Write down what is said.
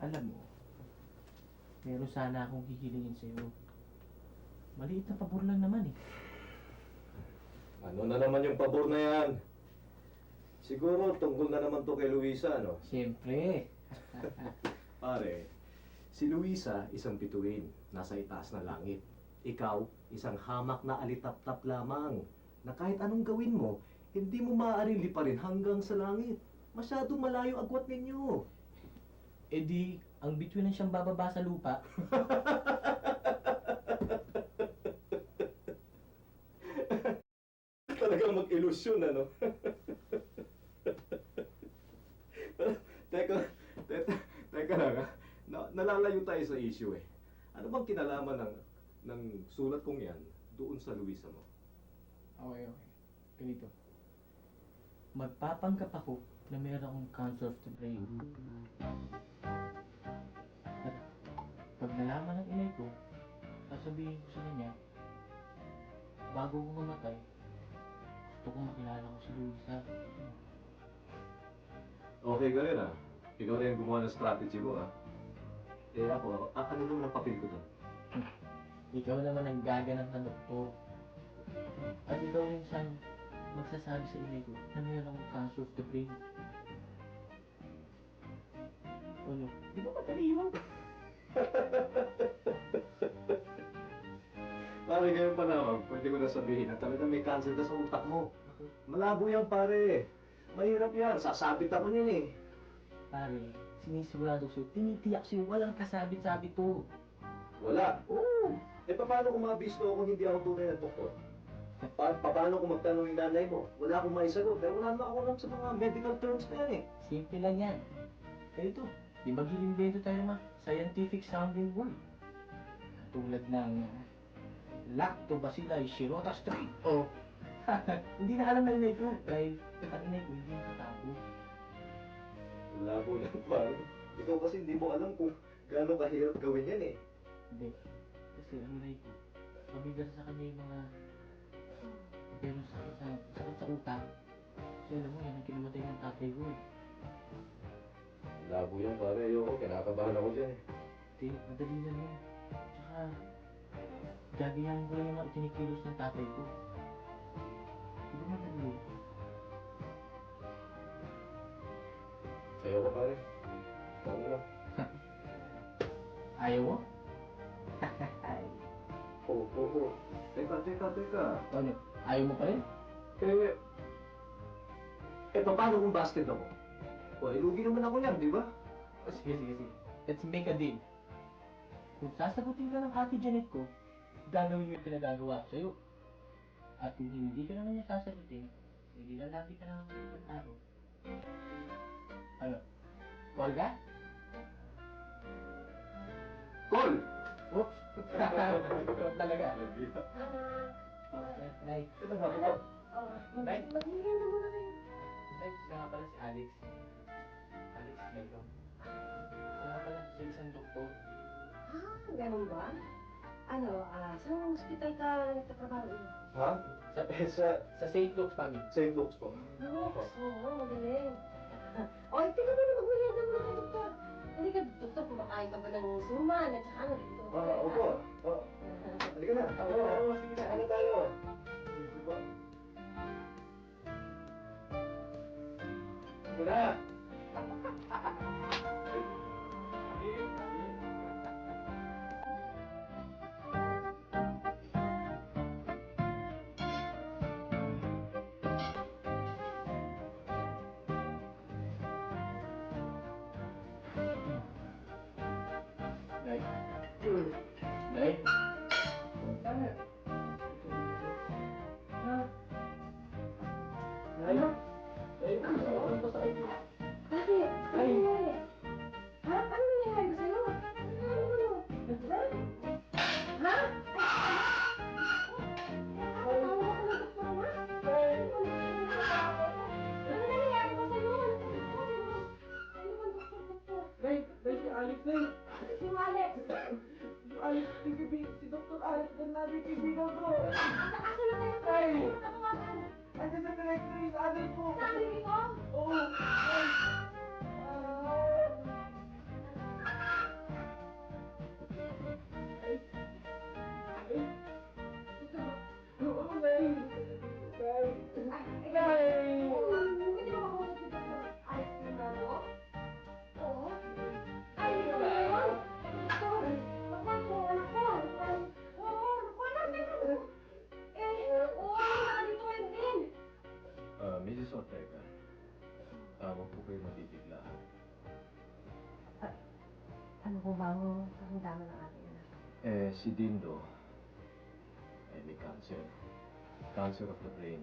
Alam mo, meron sana akong hihilingin sa'yo. Maliit na pabor lang naman eh. Ano na naman yung pabor na yan? Siguro tungkol na naman to kay Luisa, no? Siyempre. Pare, si Luisa isang bituin, nasa itaas na langit. Ikaw, isang hamak na alitap-tap lamang, na kahit anong gawin mo, hindi mo maaaring liparin hanggang sa langit. Masyadong malayo agwat ninyo. E di, ang bituin na siyang bababa sa lupa. Talagang mag-ilusyon, ano? teka, teka lang, ha? Nalalayo tayo sa issue, eh. Ano bang kinalaman ng sulat kong yan doon sa Luisa mo? Okay. Ganito. Magpapanggap ako na meron akong cancer of the brain. At pag nalaman ng inay ko, sasabihin ko sa kanya, bago ko mamatay, gusto kong makilala ko si Luisa. Okay ka rin, ha? Ikaw rin gumawa ng strategy mo, ha? Eh ako, ano naman ang papel ko doon? Ikaw naman ang gaganap na doktor. At ikaw rin siyang magsasabi sa inay ko na meron akong cancer of the brain. Ano? Di ba madali yun? Pare, ngayon pa naman, pwede ko na sabihin na talagang may cancer ka sa utak mo. Malabo yan, pare. Mahirap yan. Sasabit ako niyan, eh. Pare, sinisigurado sa'yo, tinitiyak sa'yo, walang kasabit-sabit to. Wala. Oo. Eh, paano kung mabisto ako hindi ako tunay na doktor? Paano kung magtanong yung nanay mo? Wala akong maisagot. Pero wala naman ako alam sa mga medical terms na yan, eh. Simple lang yan. Ganito, di mag-iimbento tayo ng mga scientific sounding word. Tulad ng Lactobacillus shirota strain. O, hindi na alam na inay ko. Dahil ang inay ko hindi nakatago. Labo yan, pare. Ikaw kasi hindi mo alam kung gaano kahirap gawin yan, eh. Hindi. Kasi ang inay ko, mabigas sa kanya yung mga pero sakit sa utak. Kasi alam mo, yan ang kinamatay ng tatay ko eh. Labo yan, pare. Ayoko, kinakabahan ako dyan, eh. Hindi, madali lang yun. Tsaka, gagayahin ko lang yung mga itinikilos ng tatay ko. Di ba madali yun? Ayoko, pare. Ikaw mo lang. Ayaw mo? Oo. Teka. Ano? Ayaw mo pa rin? Paano kung busted ako? O, ilugi naman ako yan, di ba? Sige. Let's make a deal. Kung sasagutin ka ng ate Janet ko, gagawin mo yung pinagagawa ko sa'yo. At kung hindi ka naman niya sasagutin, hindi lalaki ka naman ng tao. Ano? Call ka? Call! Oops! Talaga. Nay. Ito nga ako. Nay. Maghihinga na muna kayo. Nay, siya nga pala si Alex. Alex, welcome. Siya nga pala si isang doktor. Ganun ba? Saan hospital ka nagtatrabaho? Ha? Sa St. Luke's Family. St. Luke's po. Oo, magaling. Oy, tingnan mo na maghihinga na muna kayo, doktor. Hindi ka, doktor, kumakain ka ba ng suman at saka ano dito? Opo. Halika na. Oo, sige na. Ano tayo? Diba? Wala. Nay. Nay. Bakit? Nay. Nay, ano ba sa inyo? Bakit? Ano Ay. nangyari? Ha? Ano nangyari ba sa'yo? Ha? Nakakatawa ka ng doktor mo? Ano nangyari ba sa'yo? Ano bang doktor? Nay, si Alex, Nay. Sino Alex? Si Alex, si Dr. Alex Bernardo, kaibigan ko. Asan na kayo? Ay. Tatawagan. Andiyan sa directory, sa address ko. Sabi dito? Oo. Nay. kayo mabibiglaan. Ano po ba ang karamdaman ng aking anak? Si Dindo ay may cancer. Cancer of the brain.